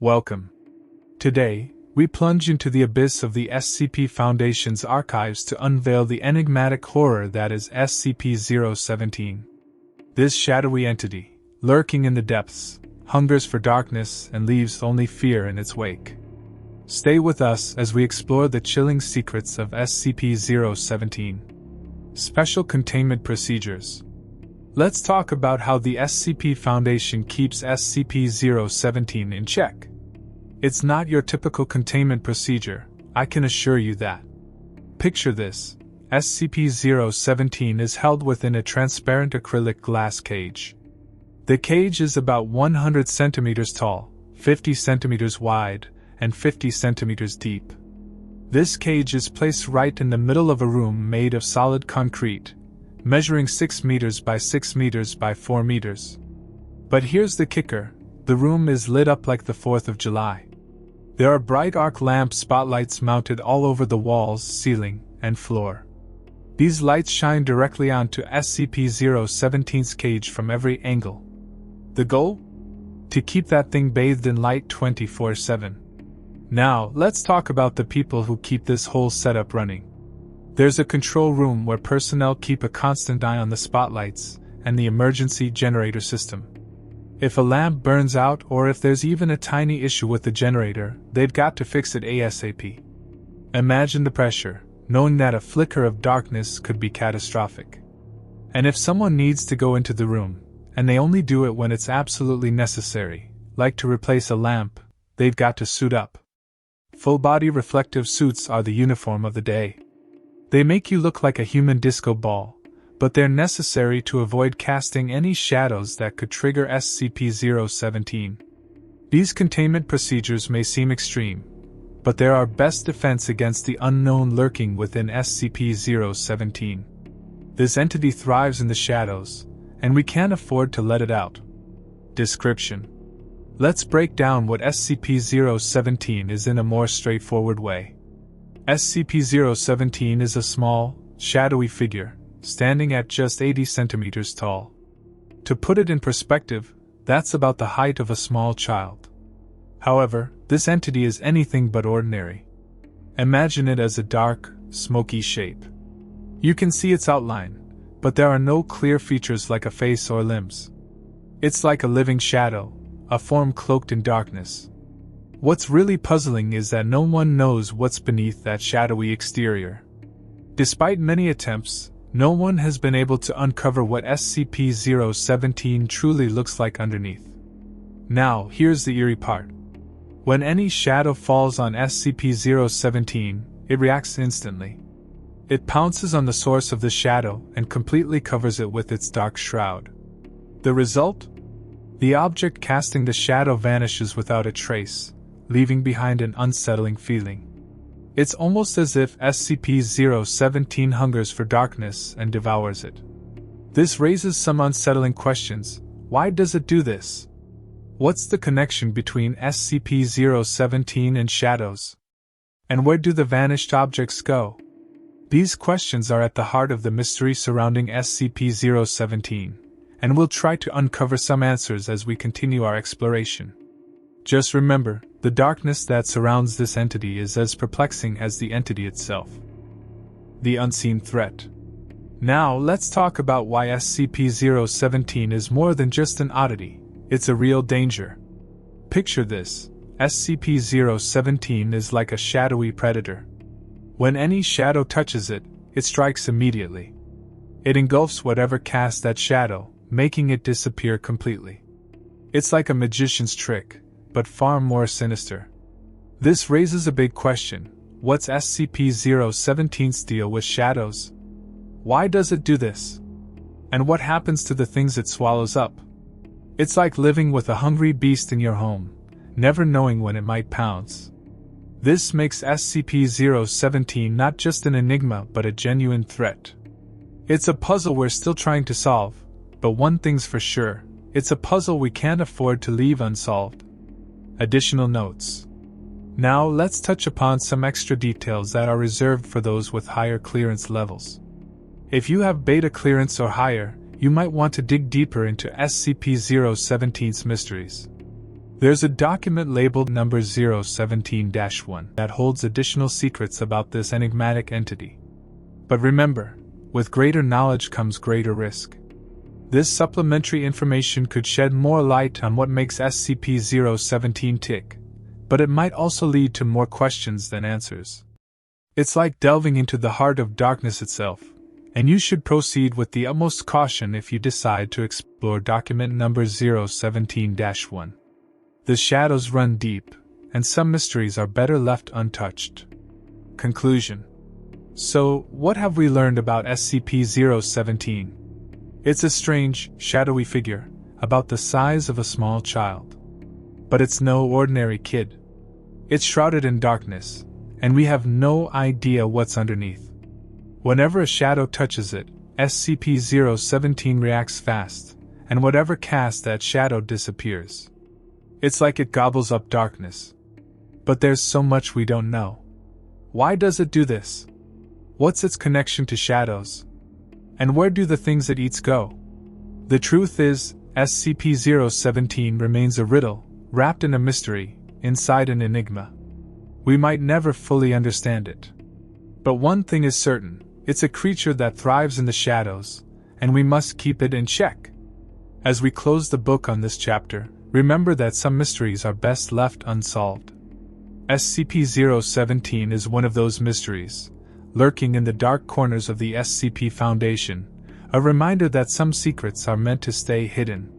Welcome. Today, we plunge into the abyss of the SCP Foundation's archives to unveil the enigmatic horror that is SCP-017. This shadowy entity, lurking in the depths, hungers for darkness and leaves only fear in its wake. Stay with us as we explore the chilling secrets of SCP-017. Special Containment Procedures. Let's talk about how the SCP Foundation keeps SCP-017 in check. It's not your typical containment procedure, I can assure you that. Picture this: SCP-017 is held within a transparent acrylic glass cage. The cage is about 100 centimeters tall, 50 centimeters wide, and 50 centimeters deep. This cage is placed right in the middle of a room made of solid concrete, measuring 6 meters by 6 meters by 4 meters. But here's the kicker: the room is lit up like the 4th of July. There are bright arc lamp spotlights mounted all over the walls, ceiling, and floor. These lights shine directly onto SCP-017's cage from every angle. The goal? To keep that thing bathed in light 24/7. Now, let's talk about the people who keep this whole setup running. There's a control room where personnel keep a constant eye on the spotlights and the emergency generator system. If a lamp burns out or if there's even a tiny issue with the generator, they've got to fix it ASAP. Imagine the pressure, knowing that a flicker of darkness could be catastrophic. And if someone needs to go into the room, and they only do it when it's absolutely necessary, like to replace a lamp, they've got to suit up. Full-body reflective suits are the uniform of the day. They make you look like a human disco ball, but they're necessary to avoid casting any shadows that could trigger SCP-017. These containment procedures may seem extreme, but they're our best defense against the unknown lurking within SCP-017. This entity thrives in the shadows, and we can't afford to let it out. Description. Let's break down what SCP-017 is in a more straightforward way. SCP-017 is a small, shadowy figure, standing at just 80 centimeters tall. To put it in perspective, that's about the height of a small child. However, this entity is anything but ordinary. Imagine it as a dark, smoky shape. You can see its outline, but there are no clear features like a face or limbs. It's like a living shadow, a form cloaked in darkness. What's really puzzling is that no one knows what's beneath that shadowy exterior. Despite many attempts, no one has been able to uncover what SCP-017 truly looks like underneath. Now, here's the eerie part. When any shadow falls on SCP-017, it reacts instantly. It pounces on the source of the shadow and completely covers it with its dark shroud. The result? The object casting the shadow vanishes without a trace, leaving behind an unsettling feeling. It's almost as if SCP-017 hungers for darkness and devours it. This raises some unsettling questions. Why does it do this? What's the connection between SCP-017 and shadows? And where do the vanished objects go? These questions are at the heart of the mystery surrounding SCP-017, and we'll try to uncover some answers as we continue our exploration. Just remember, the darkness that surrounds this entity is as perplexing as the entity itself. The unseen threat. Now let's talk about why SCP-017 is more than just an oddity. It's a real danger. Picture this: SCP-017 is like a shadowy predator. When any shadow touches it, it strikes immediately. It engulfs whatever casts that shadow, making it disappear completely. It's like a magician's trick, but far more sinister. This raises a big question: what's SCP-017's deal with shadows? Why does it do this? And what happens to the things it swallows up? It's like living with a hungry beast in your home, never knowing when it might pounce. This makes SCP-017 not just an enigma but a genuine threat. It's a puzzle we're still trying to solve, but one thing's for sure: it's a puzzle we can't afford to leave unsolved. Additional notes. Now let's touch upon some extra details that are reserved for those with higher clearance levels. If you have beta clearance or higher, you might want to dig deeper into SCP-017's mysteries. There's a document labeled number 017-1 that holds additional secrets about this enigmatic entity. But remember, with greater knowledge comes greater risk. This supplementary information could shed more light on what makes SCP-017 tick, but it might also lead to more questions than answers. It's like delving into the heart of darkness itself, and you should proceed with the utmost caution if you decide to explore document number 017-1. The shadows run deep, and some mysteries are better left untouched. Conclusion. So, what have we learned about SCP-017? It's a strange, shadowy figure, about the size of a small child. But it's no ordinary kid. It's shrouded in darkness, and we have no idea what's underneath. Whenever a shadow touches it, SCP-017 reacts fast, and whatever casts that shadow disappears. It's like it gobbles up darkness. But there's so much we don't know. Why does it do this? What's its connection to shadows? And where do the things it eats go? The truth is, SCP-017 remains a riddle, wrapped in a mystery, inside an enigma. We might never fully understand it. But one thing is certain, it's a creature that thrives in the shadows, and we must keep it in check. As we close the book on this chapter, remember that some mysteries are best left unsolved. SCP-017 is one of those mysteries, lurking in the dark corners of the SCP Foundation, a reminder that some secrets are meant to stay hidden.